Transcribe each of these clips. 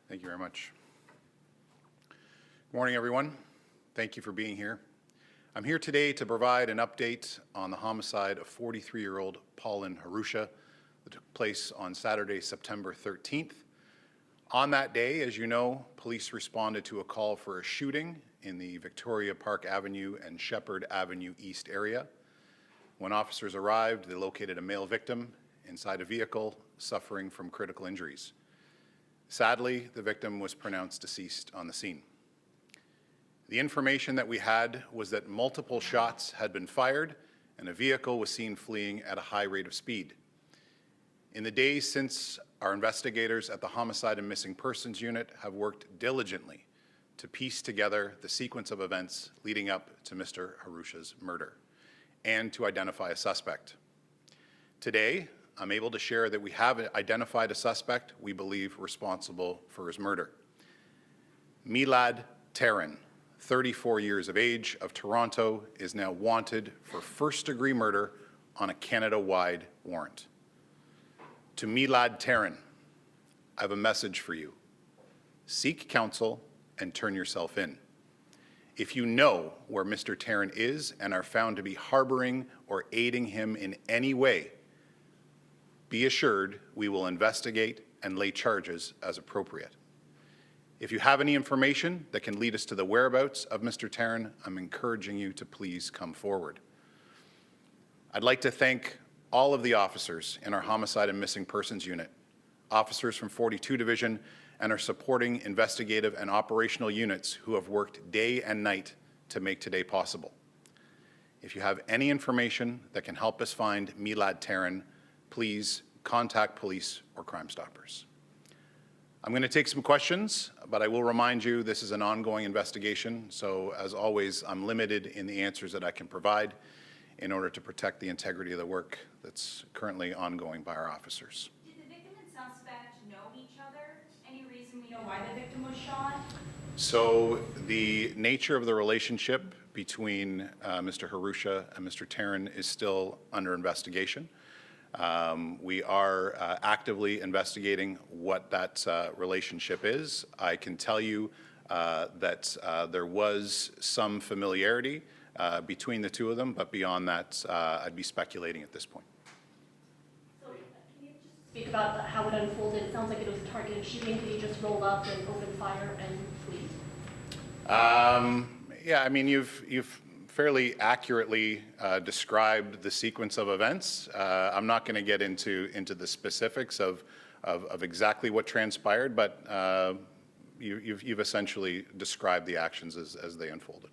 Thank you very much. Good morning, everyone. Thank you for being here. I'm here today to provide an update on the homicide of 43-year-old Pauline Harusha that took place on Saturday, September 13th. On that day, as you know, police responded to a call for a shooting in the Victoria Park Avenue and Shepherd Avenue East area. When officers arrived, they located a male victim inside a vehicle suffering from critical injuries. Sadly, the victim was pronounced deceased on the scene. The information that we had was that multiple shots had been fired and a vehicle was seen fleeing at a high rate of speed. In the days since, our investigators at the Homicide and Missing Persons Unit have worked diligently to piece together the sequence of events leading up to Mr. Harusha's murder and to identify a suspect. Today, I'm able to share that we have identified a suspect we believe responsible for his murder. Milad Taran, 34 years of age, of Toronto, is now wanted for first-degree murder on a Canada-wide warrant. To Milad Taran, I have a message for you. Seek counsel and turn yourself in. If you know where Mr. Taran is and are found to be harboring or aiding him in any way, be assured we will investigate and lay charges as appropriate. If you have any information that can lead us to the whereabouts of Mr. Taran, I'm encouraging you to please come forward. I'd like to thank all of the officers in our Homicide and Missing Persons Unit, officers from 42 Division and our supporting investigative and operational units who have worked day and night to make today possible. If you have any information that can help us find Milad Taran, please contact police or Crime Stoppers. I'm going to take some questions, but I will remind you this is an ongoing investigation, so as always, I'm limited in the answers that I can provide in order to protect the integrity of the work that's currently ongoing by our officers. Did the victim and suspect know each other? Any reason we know why the victim was shot? So the nature of the relationship between Mr. Harusha and Mr. Taran is still under investigation. We are actively investigating what that relationship is. I can tell you that there was some familiarity between the two of them, but beyond that, I'd be speculating at this point. So can you just speak about how it unfolded? It sounds like it was a targeted shooting. Did he just roll up and open fire and flee? Yeah, I mean, you've fairly accurately described the sequence of events. I'm not going to get into the specifics of exactly what transpired, but you've essentially described the actions as they unfolded.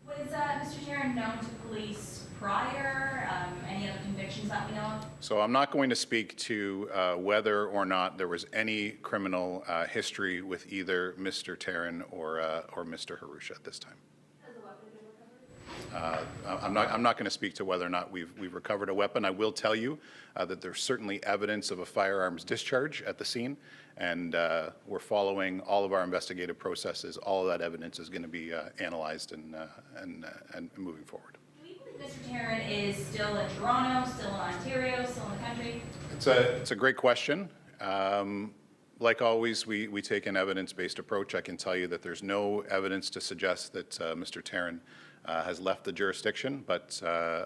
Was Mr. Taran known to police prior? Any other convictions that we know of? So I'm not going to speak to whether or not there was any criminal history with either Mr. Taran or Mr. Harusha at this time. I'm not going to speak to whether or not we've recovered a weapon. I will tell you that there's certainly evidence of a firearms discharge at the scene, and we're following all of our investigative processes. All of that evidence is going to be analyzed and moving forward. Do we believe Mr. Taran is still in Toronto, still in Ontario, still in the country? It's a great question. Like always, we take an evidence-based approach. I can tell you that there's no evidence to suggest that Mr. Taran has left the jurisdiction, but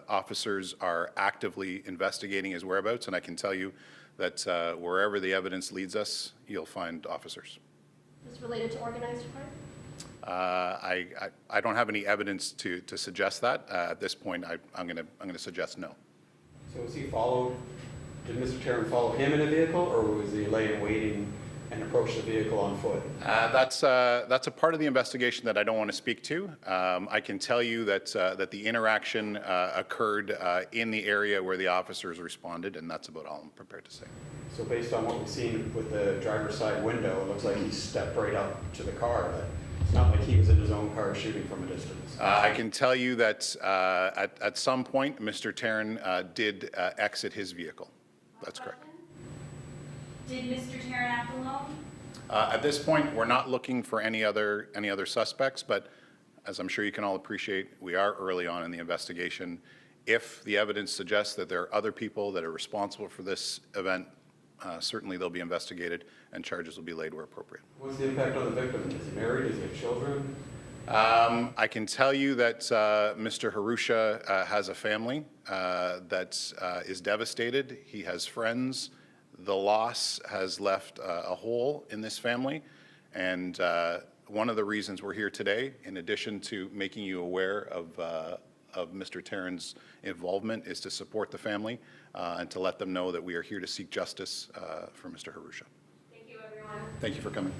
officers are actively investigating his whereabouts, and I can tell you that wherever the evidence leads us, you'll find officers. Is this related to organized crime? I don't have any evidence to suggest that. At this point, I'm going to suggest no. So was he followed? Did Mr. Taran follow him in a vehicle, or was he laying waiting and approach the vehicle on foot? That's a part of the investigation that I don't want to speak to. I can tell you that the interaction occurred in the area where the officers responded, and that's about all I'm prepared to say. So based on what we've seen with the driver's side window, it looks like he stepped right up to the car, but it's not like he was in his own car shooting from a distance. I can tell you that at some point, Mr. Taran did exit his vehicle. That's correct. Did Mr. Taran act alone? At this point, we're not looking for any other suspects, but as I'm sure you can all appreciate, we are early on in the investigation. If the evidence suggests that there are other people that are responsible for this event, certainly they'll be investigated and charges will be laid where appropriate. What's the impact on the victim? Is he married? Does he have children? I can tell you that Mr. Harusha has a family that is devastated. He has friends. The loss has left a hole in this family, and one of the reasons we're here today, in addition to making you aware of Mr. Tarrant's involvement, is to support the family and to let them know that we are here to seek justice for Mr. Harusha. Thank you, everyone. Thank you for coming.